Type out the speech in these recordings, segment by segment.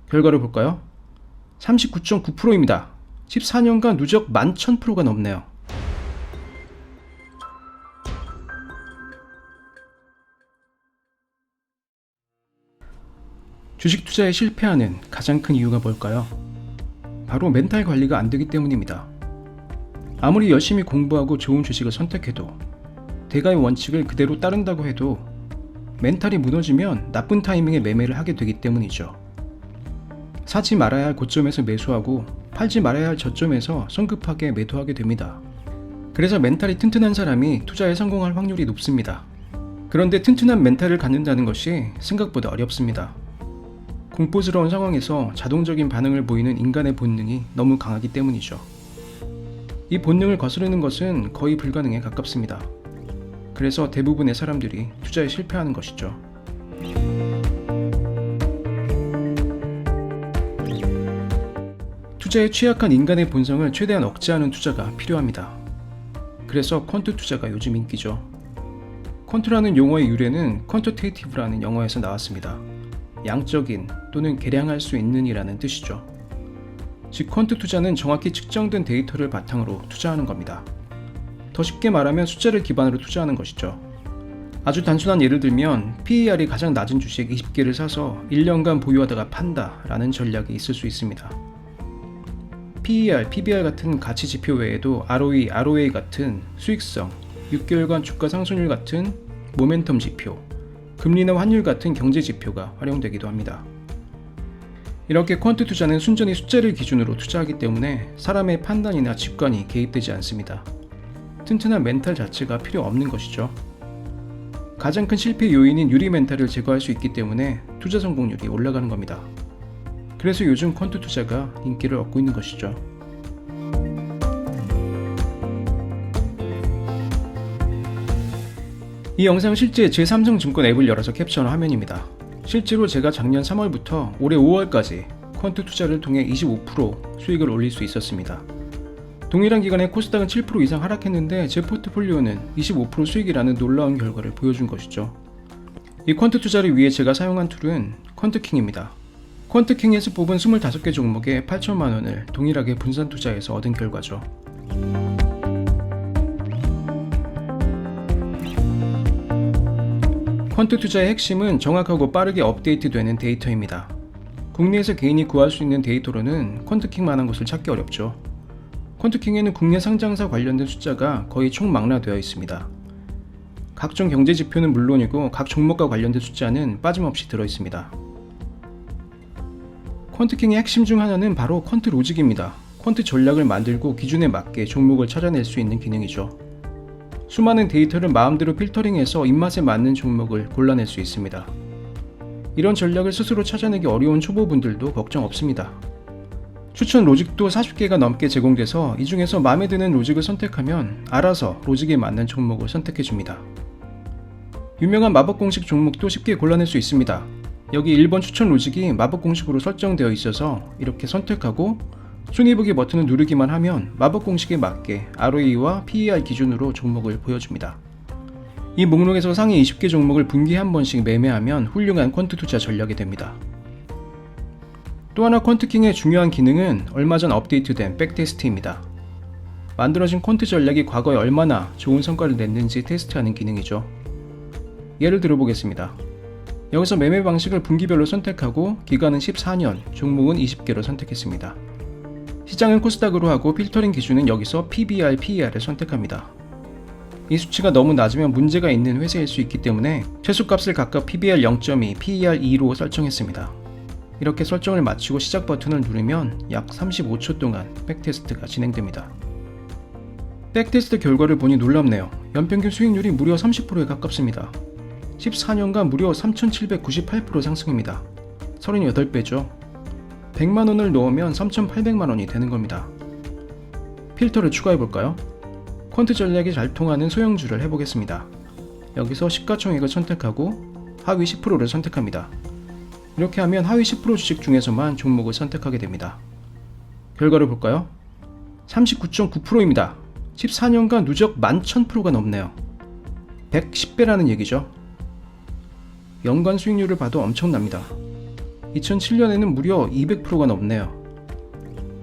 결과를 볼까요? 39.9%입니다. 14년간 누적 11,000%가 넘네요. 주식 투자에 실패하는 가장 큰 이유가 뭘까요? 바로 멘탈 관리가 안 되기 때문입니다. 아무리 열심히 공부하고 좋은 주식을 선택해도 대가의 원칙을 그대로 따른다고 해도 멘탈이 무너지면 나쁜 타이밍에 매매를 하게 되기 때문이죠. 사지 말아야 할 고점에서 매수하고 팔지 말아야 할 저점에서 성급하게 매도하게 됩니다. 그래서 멘탈이 튼튼한 사람이 투자에 성공할 확률이 높습니다. 그런데 튼튼한 멘탈을 갖는다는 것이 생각보다 어렵습니다. 공포스러운 상황에서 자동적인 반응을 보이는 인간의 본능이 너무 강하기 때문이죠. 이 본능을 거스르는 것은 거의 불가능에 가깝습니다. 그래서 대부분의 사람들이 투자에 실패하는 것이죠. 투자에 취약한 인간의 본성을 최대한 억제하는 투자가 필요합니다. 그래서 퀀트 투자가 요즘 인기죠. 퀀트라는 용어의 유래는 퀀터테이티브라는 영어에서 나왔습니다. 양적인 또는 계량할 수 있는 이라는 뜻이죠. 즉 퀀트 투자는 정확히 측정된 데이터를 바탕으로 투자하는 겁니다. 더 쉽게 말하면 숫자를 기반으로 투자하는 것이죠. 아주 단순한 예를 들면 PER이 가장 낮은 주식 20개를 사서 1년간 보유하다가 판다 라는 전략이 있을 수 있습니다. PER, PBR 같은 가치 지표 외에도 ROE, ROA 같은 수익성, 6개월간 주가 상승률 같은 모멘텀 지표, 금리나 환율 같은 경제 지표가 활용되기도 합니다. 이렇게 퀀트 투자는 순전히 숫자를 기준으로 투자하기 때문에 사람의 판단이나 직관이 개입되지 않습니다. 튼튼한 멘탈 자체가 필요 없는 것이죠. 가장 큰 실패 요인인 유리 멘탈을 제거할 수 있기 때문에 투자 성공률이 올라가는 겁니다. 그래서 요즘 퀀트 투자가 인기를 얻고 있는 것이죠. 이 영상은 실제 제3성증권 앱을 열어서 캡처한 화면입니다. 실제로 제가 작년 3월부터 올해 5월까지 퀀트 투자를 통해 25% 수익을 올릴 수 있었습니다. 동일한 기간에 코스닥은 7% 이상 하락했는데 제 포트폴리오는 25% 수익이라는 놀라운 결과를 보여준 것이죠. 이 퀀트 투자를 위해 제가 사용한 툴은 퀀트킹입니다. 퀀트킹에서 뽑은 25개 종목에 8천만원을 동일하게 분산 투자해서 얻은 결과죠. 퀀트 투자의 핵심은 정확하고 빠르게 업데이트되는 데이터입니다. 국내에서 개인이 구할 수 있는 데이터로는 퀀트킹만한 것을 찾기 어렵죠. 퀀트킹에는 국내 상장사 관련된 숫자가 거의 총망라되어 있습니다. 각종 경제 지표는 물론이고 각 종목과 관련된 숫자는 빠짐없이 들어있습니다. 퀀트킹의 핵심 중 하나는 바로 퀀트 로직입니다. 퀀트 전략을 만들고 기준에 맞게 종목을 찾아낼 수 있는 기능이죠. 수많은 데이터를 마음대로 필터링해서 입맛에 맞는 종목을 골라낼 수 있습니다. 이런 전략을 스스로 찾아내기 어려운 초보분들도 걱정 없습니다. 추천 로직도 40개가 넘게 제공돼서 이 중에서 마음에 드는 로직을 선택하면 알아서 로직에 맞는 종목을 선택해줍니다. 유명한 마법 공식 종목도 쉽게 골라낼 수 있습니다. 여기 1번 추천 로직이 마법 공식으로 설정되어 있어서 이렇게 선택하고 순위보기 버튼을 누르기만 하면 마법 공식에 맞게 ROE와 PER 기준으로 종목을 보여줍니다. 이 목록에서 상위 20개 종목을 분기에 한 번씩 매매하면 훌륭한 퀀트 투자 전략이 됩니다. 또 하나 퀀트킹의 중요한 기능은 얼마 전 업데이트된 백테스트입니다. 만들어진 퀀트 전략이 과거에 얼마나 좋은 성과를 냈는지 테스트하는 기능이죠. 예를 들어보겠습니다. 여기서 매매 방식을 분기별로 선택하고 기간은 14년, 종목은 20개로 선택했습니다. 시장은 코스닥으로 하고 필터링 기준은 여기서 PBR, PER을 선택합니다. 이 수치가 너무 낮으면 문제가 있는 회사일 수 있기 때문에 최소값을 각각 PBR 0.2, PER 2로 설정했습니다. 이렇게 설정을 마치고 시작 버튼을 누르면 약 35초 동안 백테스트가 진행됩니다. 백테스트 결과를 보니 놀랍네요. 연평균 수익률이 무려 30%에 가깝습니다. 14년간 무려 3,798% 상승입니다. 38배죠. 100만원을 넣으면 3,800만원이 되는 겁니다. 필터를 추가해볼까요? 퀀트 전략이 잘 통하는 소형주를 해보겠습니다. 여기서 시가총액을 선택하고 하위 10%를 선택합니다. 이렇게 하면 하위 10% 주식 중에서만 종목을 선택하게 됩니다. 결과를 볼까요? 39.9%입니다. 14년간 누적 11,000%가 넘네요. 110배라는 얘기죠. 연간 수익률을 봐도 엄청납니다. 2007년에는 무려 200%가 넘네요.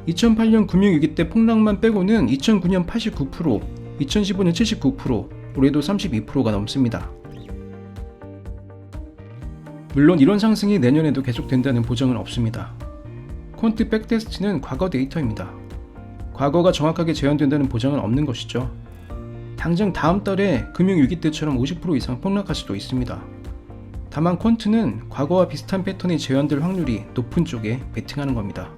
2008년 금융위기 때 폭락만 빼고는 2009년 89%, 2015년 79%, 올해도 32%가 넘습니다. 물론 이런 상승이 내년에도 계속된다는 보장은 없습니다. 퀀트 백테스트는 과거 데이터입니다. 과거가 정확하게 재현된다는 보장은 없는 것이죠. 당장 다음 달에 금융위기 때처럼 50% 이상 폭락할 수도 있습니다. 다만 퀀트는 과거와 비슷한 패턴이 재현될 확률이 높은 쪽에 베팅하는 겁니다.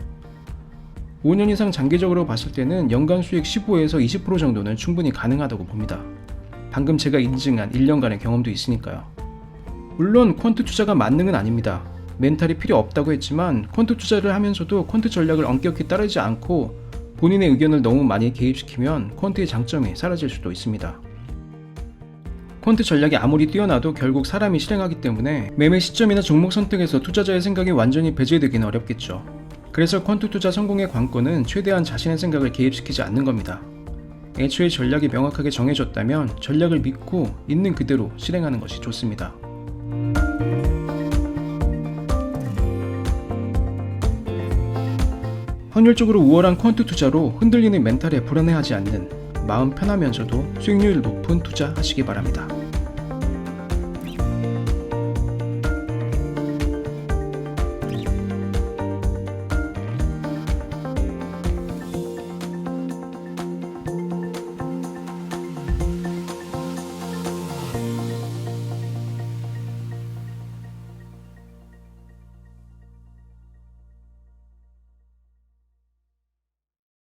5년 이상 장기적으로 봤을 때는 연간 수익 15에서 20% 정도는 충분히 가능하다고 봅니다. 방금 제가 인증한 1년간의 경험도 있으니까요. 물론 퀀트 투자가 만능은 아닙니다. 멘탈이 필요 없다고 했지만 퀀트 투자를 하면서도 퀀트 전략을 엄격히 따르지 않고 본인의 의견을 너무 많이 개입시키면 퀀트의 장점이 사라질 수도 있습니다. 퀀트 전략이 아무리 뛰어나도 결국 사람이 실행하기 때문에 매매 시점이나 종목 선택에서 투자자의 생각이 완전히 배제되기는 어렵겠죠. 그래서 퀀트 투자 성공의 관건은 최대한 자신의 생각을 개입시키지 않는 겁니다. 애초에 전략이 명확하게 정해졌다면 전략을 믿고 있는 그대로 실행하는 것이 좋습니다. 확률적으로 우월한 퀀트 투자로 흔들리는 멘탈에 불안해하지 않는 마음 편하면서도 수익률 높은 투자 하시기 바랍니다.